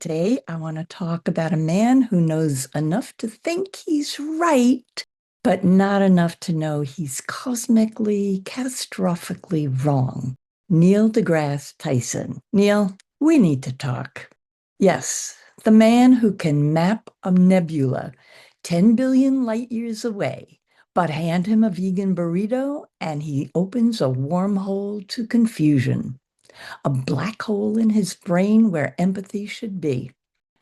Today, I want to talk about a man who knows enough to think he's right, but not enough to know he's cosmically, catastrophically wrong. Neil deGrasse Tyson. Neil, we need to talk. Yes, the man who can map a nebula 10 billion light years away, but hand him a vegan burrito and he opens a wormhole to confusion, a black hole in his brain where empathy should be.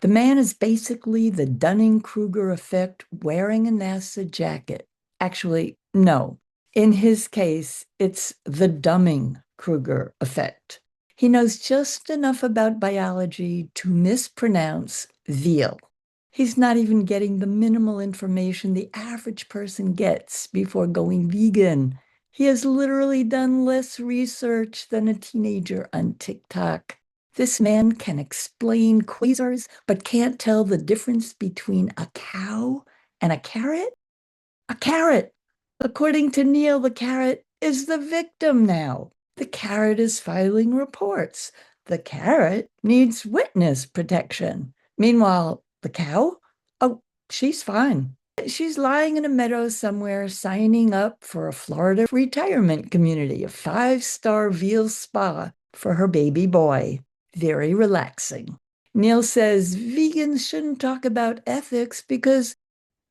The man is basically the Dunning-Kruger effect wearing a NASA jacket. Actually, no. In his case, it's the Dumming-Kruger effect. He knows just enough about biology to mispronounce veal. He's not even getting the minimal information the average person gets before going vegan. He has literally done less research than a teenager on TikTok. This man can explain quasars, but can't tell the difference between a cow and a carrot. A carrot. According to Neil, the carrot is the victim now. The carrot is filing reports. The carrot needs witness protection. Meanwhile, the cow? Oh, she's fine. She's lying in a meadow somewhere, signing up for a Florida retirement community, a five-star veal spa for her baby boy. Very relaxing. Neil says vegans shouldn't talk about ethics because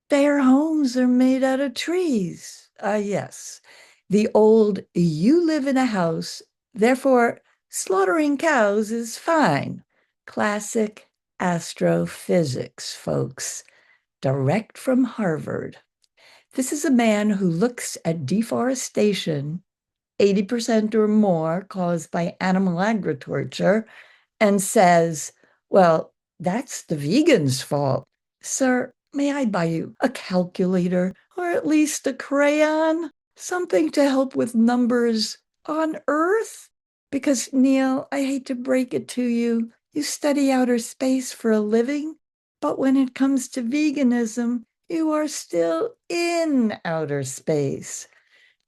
their homes are made out of trees. Yes. The old, you live in a house, therefore slaughtering cows is fine. Classic astrophysics, folks. Direct from Harvard. This is a man who looks at deforestation, 80% or more caused by animal agriculture, and says, well, that's the vegans' fault. Sir, may I buy you a calculator or at least a crayon? Something to help with numbers on Earth? Because, Neil, I hate to break it to you, you study outer space for a living, but when it comes to veganism, you are still in outer space.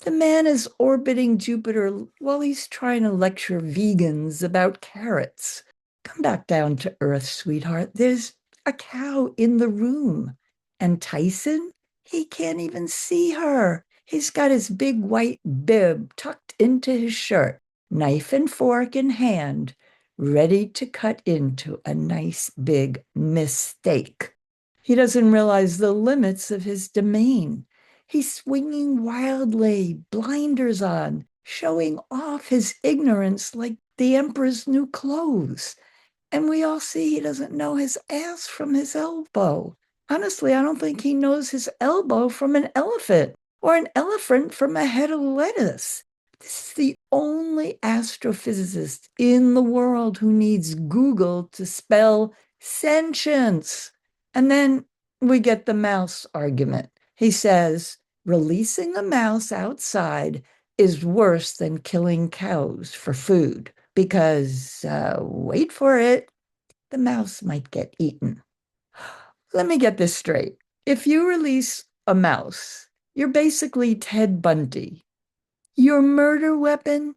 The man is orbiting Jupiter while he's trying to lecture vegans about carrots. Come back down to Earth, sweetheart. There's a cow in the room. And Tyson, he can't even see her. He's got his big white bib tucked into his shirt, knife and fork in hand, ready to cut into a nice big mistake. He doesn't realize the limits of his domain. He's swinging wildly, blinders on, showing off his ignorance like the emperor's new clothes. And we all see he doesn't know his ass from his elbow. Honestly, I don't think he knows his elbow from an elephant or an elephant from a head of lettuce. This is the only astrophysicist in the world who needs Google to spell sentience. And then we get the mouse argument. He says, releasing a mouse outside is worse than killing cows for food because, wait for it, the mouse might get eaten. Let me get this straight. If you release a mouse, you're basically Ted Bundy. Your murder weapon,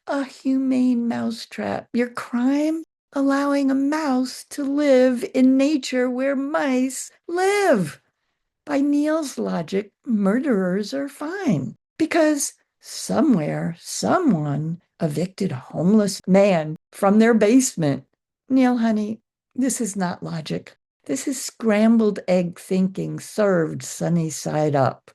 a humane mousetrap. Your crime, allowing a mouse to live in nature where mice live. By Neil's logic, murderers are fine because somewhere, someone evicted a homeless man from their basement. Neil, honey, this is not logic. This is scrambled egg thinking served sunny side up.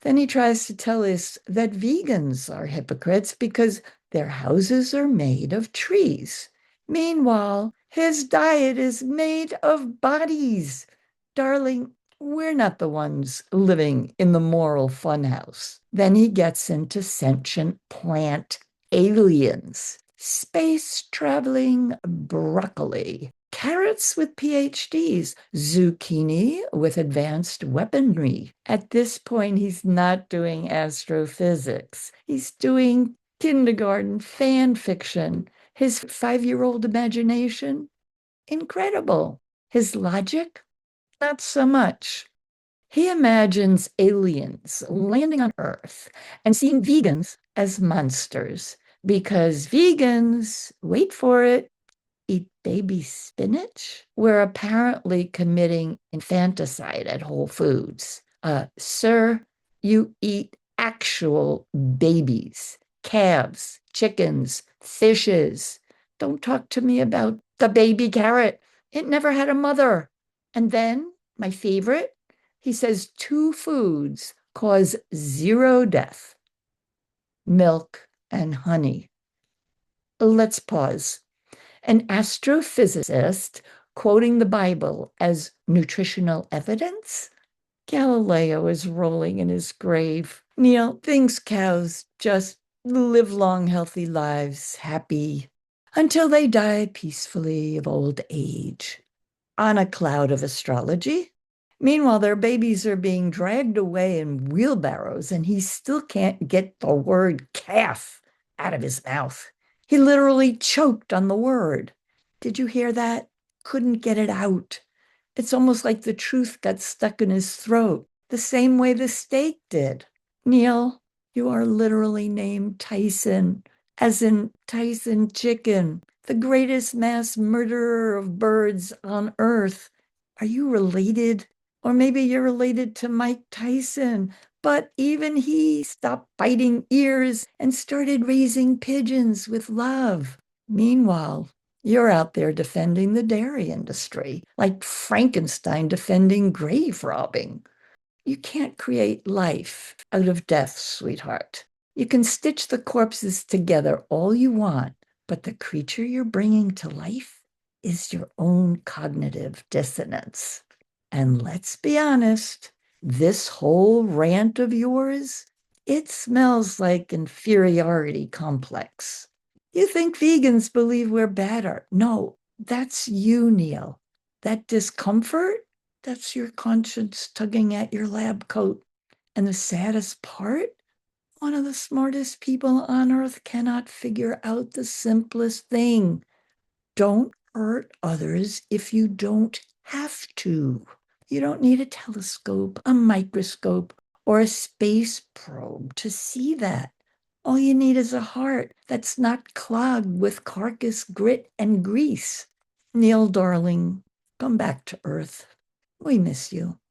Then he tries to tell us that vegans are hypocrites because their houses are made of trees. Meanwhile, his diet is made of bodies. Darling, we're not the ones living in the moral funhouse. Then he gets into sentient plant aliens, space traveling broccoli, carrots with PhDs, zucchini with advanced weaponry. At this point, he's not doing astrophysics. He's doing kindergarten fan fiction. His 5-year-old imagination, incredible. His logic, not so much. He imagines aliens landing on Earth and seeing vegans as monsters because vegans, wait for it, eat baby spinach? We're apparently committing infanticide at Whole Foods. Sir, you eat actual babies, calves, chickens, fishes. Don't talk to me about the baby carrot. It never had a mother. And then, my favorite, he says two foods cause zero death: milk and honey. Let's pause. An astrophysicist quoting the Bible as nutritional evidence? Galileo is rolling in his grave. Neil thinks cows just live long, healthy lives, happy, until they die peacefully of old age on a cloud of astrology. Meanwhile, their babies are being dragged away in wheelbarrows, and he still can't get the word calf out of his mouth. He literally choked on the word. Did you hear that? Couldn't get it out. It's almost like the truth got stuck in his throat, the same way the steak did. Neil, you are literally named Tyson, as in Tyson chicken, the greatest mass murderer of birds on earth. Are you related? Or maybe you're related to Mike Tyson, but even he stopped biting ears and started raising pigeons with love. Meanwhile, you're out there defending the dairy industry, like Frankenstein defending grave robbing. You can't create life out of death, sweetheart. You can stitch the corpses together all you want, but the creature you're bringing to life is your own cognitive dissonance. And let's be honest, this whole rant of yours, it smells like inferiority complex. You think vegans believe we're better. No, that's you, Neil. That discomfort, that's your conscience tugging at your lab coat. And the saddest part, one of the smartest people on earth cannot figure out the simplest thing. Don't hurt others if you don't have to. You don't need a telescope, a microscope, or a space probe to see that. All you need is a heart that's not clogged with carcass grit and grease. Neil, darling, come back to Earth. We miss you.